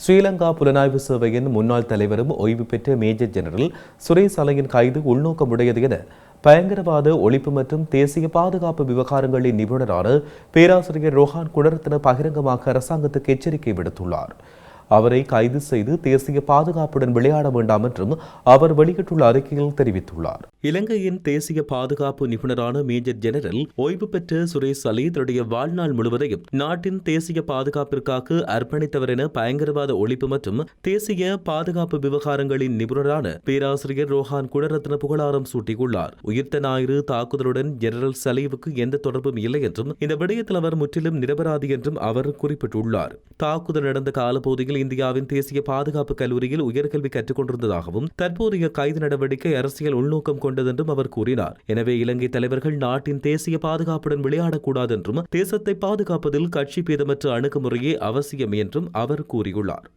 ஸ்ரீலங்கா புலனாய்வு சேவையின் முன்னாள் தலைவரும் ஓய்வு பெற்ற மேஜர் ஜெனரல் சுரேஷ் அலையின் கைது உள்நோக்கமுடையது என பயங்கரவாத ஒழிப்பு மற்றும் தேசிய பாதுகாப்பு விவகாரங்களின் நிபுணரான பேராசிரியர் ரோஹான் குணரத்ன பகிரங்கமாக அரசாங்கத்துக்கு எச்சரிக்கை விடுத்துள்ளார். அவரை கைது செய்து தேசிய பாதுகாப்புடன் விளையாட வேண்டாம் என்றும் அவர் வெளியிட்டுள்ள அறிக்கையில் தெரிவித்துள்ளார். இலங்கையின் தேசிய பாதுகாப்பு நிபுணரான மேஜர் ஜெனரல் ஓய்வு பெற்ற சுரேஷ் அலி தன்னுடைய வாழ்நாள் முழுவதையும் நாட்டின் தேசிய பாதுகாப்பிற்காக அர்ப்பணித்தவர் என பயங்கரவாத ஒழிப்பு மற்றும் தேசிய பாதுகாப்பு விவகாரங்களின் நிபுணரான பேராசிரியர் ரோஹான் குணரத்ன புகழாரம் சூட்டியுள்ளார். உயிர்த்த ஞாயிறு தாக்குதலுடன் ஜெனரல் சலீவுக்கு எந்த தொடர்பும் இல்லை என்றும் இந்த விடயத்தில் அவர் முற்றிலும் நிரபராதி என்றும் அவர் குறிப்பிட்டுள்ளார். தாக்குதல் நடந்த காலப்பகுதியில் இந்தியாவின் தேசிய பாதுகாப்பு கல்லூரியில் உயர்கல்வி கற்றுக் கொண்டிருந்ததாகவும் தற்போதைய கைது நடவடிக்கை அரசியல் உள்நோக்கம் கொண்டதென்றும் அவர் கூறினார். எனவே இலங்கை தலைவர்கள் நாட்டின் தேசிய பாதுகாப்புடன் விளையாடக்கூடாது என்றும் தேசத்தை பாதுகாப்பதில் கட்சி பேதமற்ற அணுகுமுறையே அவசியம் என்றும் அவர் கூறியுள்ளார்.